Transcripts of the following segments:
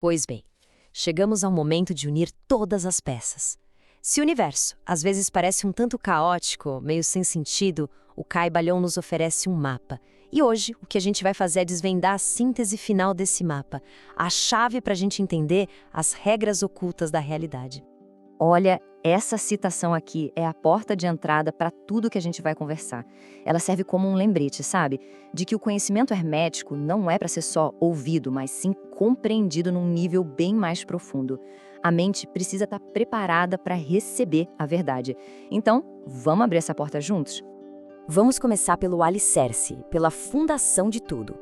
Pois bem, chegamos ao momento de unir todas as peças. Se o universo às vezes parece um tanto caótico, meio sem sentido, o Kybalion nos oferece um mapa. E hoje, o que a gente vai fazer é desvendar a síntese final desse mapa, a chave para a gente entender as regras ocultas da realidade. Olha, essa citação aqui é a porta de entrada para tudo que a gente vai conversar. Ela serve como um lembrete, sabe? De que o conhecimento hermético não é para ser só ouvido, mas sim compreendido num nível bem mais profundo. A mente precisa estar preparada para receber a verdade. Então, vamos abrir essa porta juntos? Vamos começar pelo alicerce, pela fundação de tudo.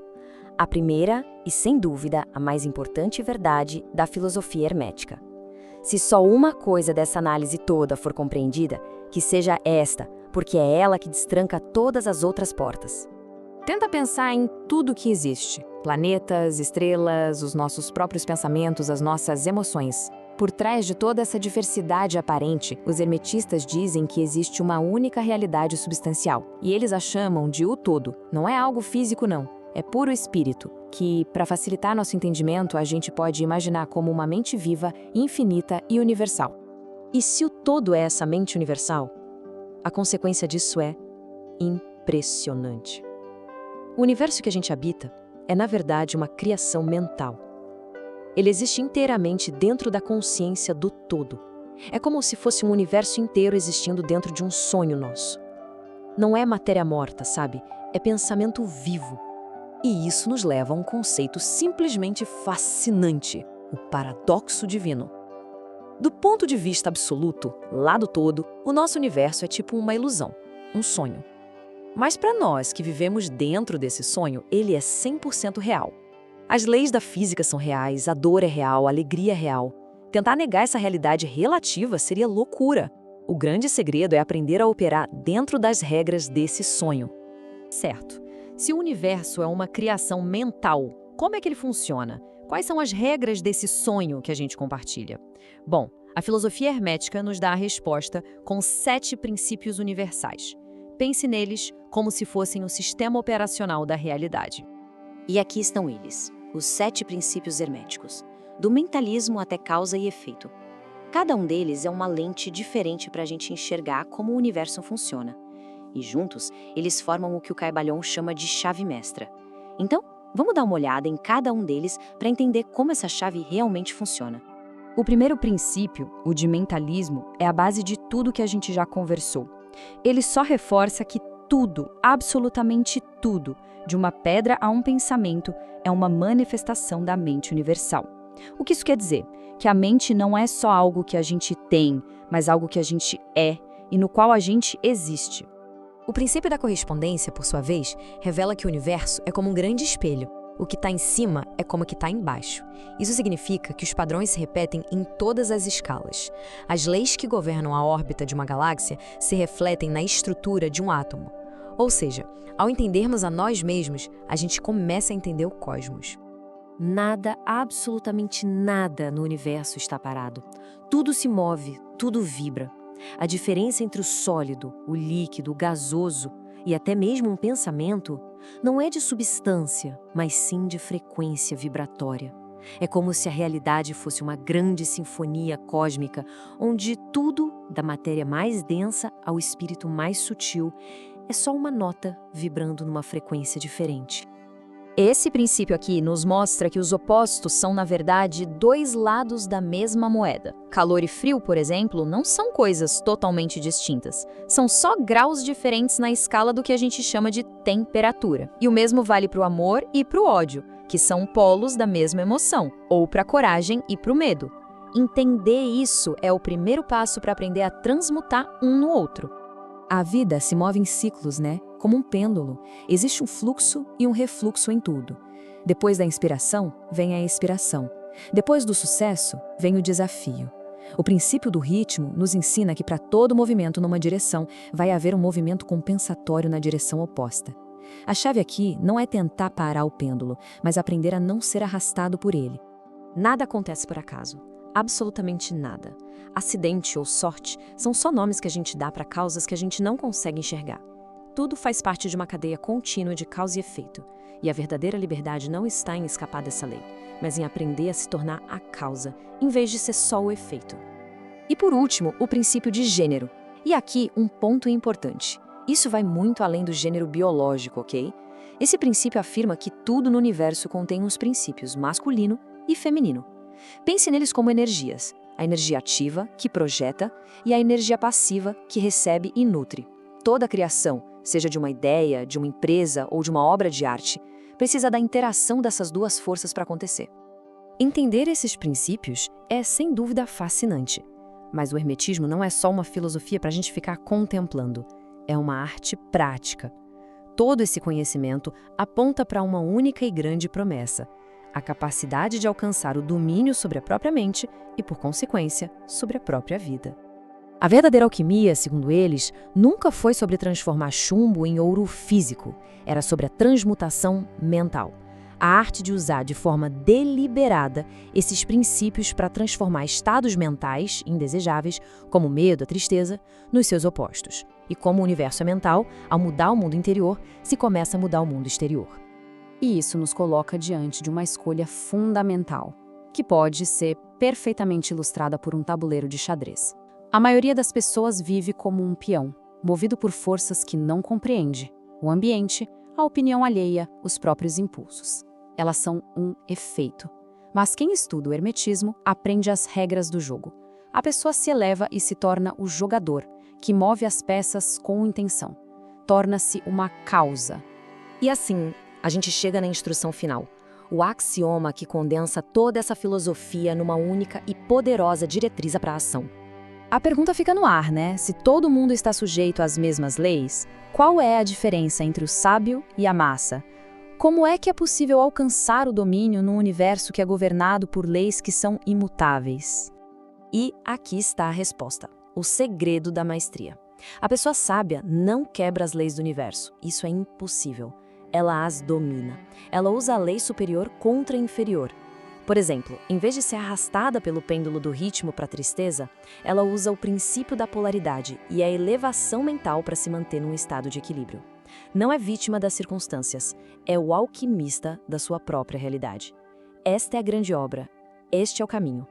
A primeira e, sem dúvida, a mais importante verdade da filosofia hermética. Se só uma coisa dessa análise toda for compreendida, que seja esta, porque é ela que destranca todas as outras portas. Tenta pensar em tudo que existe: planetas, estrelas, os nossos próprios pensamentos, as nossas emoções. Por trás de toda essa diversidade aparente, os hermetistas dizem que existe uma única realidade substancial, e eles a chamam de o todo. Não é algo físico, não. É puro espírito, que, para facilitar nosso entendimento, a gente pode imaginar como uma mente viva, infinita e universal. E se o todo é essa mente universal, a consequência disso é impressionante. O universo que a gente habita é, na verdade, uma criação mental. Ele existe inteiramente dentro da consciência do todo. É como se fosse um universo inteiro existindo dentro de um sonho nosso. Não é matéria morta, sabe? É pensamento vivo. E isso nos leva a um conceito simplesmente fascinante: o paradoxo divino. Do ponto de vista absoluto, lá do todo, o nosso universo é tipo uma ilusão, um sonho. Mas para nós que vivemos dentro desse sonho, ele é 100% real. As leis da física são reais, a dor é real, a alegria é real. Tentar negar essa realidade relativa seria loucura. O grande segredo é aprender a operar dentro das regras desse sonho. Certo. Se o universo é uma criação mental, como é que ele funciona? Quais são as regras desse sonho que a gente compartilha? Bom, a filosofia hermética nos dá a resposta com 7 princípios universais. Pense neles como se fossem o sistema operacional da realidade. E aqui estão eles, os 7 princípios herméticos, do mentalismo até causa e efeito. Cada um deles é uma lente diferente para a gente enxergar como o universo funciona. E juntos, eles formam o que o Kybalion chama de chave mestra. Então, vamos dar uma olhada em cada um deles para entender como essa chave realmente funciona. O primeiro princípio, o de mentalismo, é a base de tudo que a gente já conversou. Ele só reforça que tudo, absolutamente tudo, de uma pedra a um pensamento, é uma manifestação da mente universal. O que isso quer dizer? Que a mente não é só algo que a gente tem, mas algo que a gente é e no qual a gente existe. O princípio da correspondência, por sua vez, revela que o universo é como um grande espelho. O que está em cima é como o que está embaixo. Isso significa que os padrões se repetem em todas as escalas. As leis que governam a órbita de uma galáxia se refletem na estrutura de um átomo. Ou seja, ao entendermos a nós mesmos, a gente começa a entender o cosmos. Nada, absolutamente nada no universo está parado. Tudo se move, tudo vibra. A diferença entre o sólido, o líquido, o gasoso e até mesmo um pensamento não é de substância, mas sim de frequência vibratória. É como se a realidade fosse uma grande sinfonia cósmica, onde tudo, da matéria mais densa ao espírito mais sutil, é só uma nota vibrando numa frequência diferente. Esse princípio aqui nos mostra que os opostos são, na verdade, 2 lados da mesma moeda. Calor e frio, por exemplo, não são coisas totalmente distintas. São só graus diferentes na escala do que a gente chama de temperatura. E o mesmo vale para o amor e para o ódio, que são polos da mesma emoção, ou para a coragem e para o medo. Entender isso é o primeiro passo para aprender a transmutar um no outro. A vida se move em ciclos, né? Como um pêndulo. Existe um fluxo e um refluxo em tudo. Depois da inspiração, vem a expiração. Depois do sucesso, vem o desafio. O princípio do ritmo nos ensina que para todo movimento numa direção, vai haver um movimento compensatório na direção oposta. A chave aqui não é tentar parar o pêndulo, mas aprender a não ser arrastado por ele. Nada acontece por acaso. Absolutamente nada. Acidente ou sorte são só nomes que a gente dá para causas que a gente não consegue enxergar. Tudo faz parte de uma cadeia contínua de causa e efeito. E a verdadeira liberdade não está em escapar dessa lei, mas em aprender a se tornar a causa, em vez de ser só o efeito. E por último, o princípio de gênero. E aqui um ponto importante. Isso vai muito além do gênero biológico, ok? Esse princípio afirma que tudo no universo contém os princípios masculino e feminino. Pense neles como energias. A energia ativa, que projeta, e a energia passiva, que recebe e nutre. Toda a criação, seja de uma ideia, de uma empresa ou de uma obra de arte, precisa da interação dessas duas forças para acontecer. Entender esses princípios é, sem dúvida, fascinante. Mas o hermetismo não é só uma filosofia para a gente ficar contemplando. É uma arte prática. Todo esse conhecimento aponta para uma única e grande promessa: a capacidade de alcançar o domínio sobre a própria mente e, por consequência, sobre a própria vida. A verdadeira alquimia, segundo eles, nunca foi sobre transformar chumbo em ouro físico. Era sobre a transmutação mental. A arte de usar de forma deliberada esses princípios para transformar estados mentais indesejáveis, como o medo, a tristeza, nos seus opostos. E como o universo é mental, ao mudar o mundo interior, se começa a mudar o mundo exterior. E isso nos coloca diante de uma escolha fundamental, que pode ser perfeitamente ilustrada por um tabuleiro de xadrez. A maioria das pessoas vive como um peão, movido por forças que não compreende: o ambiente, a opinião alheia, os próprios impulsos. Elas são um efeito. Mas quem estuda o hermetismo aprende as regras do jogo. A pessoa se eleva e se torna o jogador, que move as peças com intenção. Torna-se uma causa. E assim, a gente chega na instrução final. O axioma que condensa toda essa filosofia numa única e poderosa diretriz para a ação. A pergunta fica no ar, né? Se todo mundo está sujeito às mesmas leis, qual é a diferença entre o sábio e a massa? Como é que é possível alcançar o domínio num universo que é governado por leis que são imutáveis? E aqui está a resposta: o segredo da maestria. A pessoa sábia não quebra as leis do universo. Isso é impossível. Ela as domina. Ela usa a lei superior contra a inferior. Por exemplo, em vez de ser arrastada pelo pêndulo do ritmo para a tristeza, ela usa o princípio da polaridade e a elevação mental para se manter num estado de equilíbrio. Não é vítima das circunstâncias, é o alquimista da sua própria realidade. Esta é a grande obra, este é o caminho.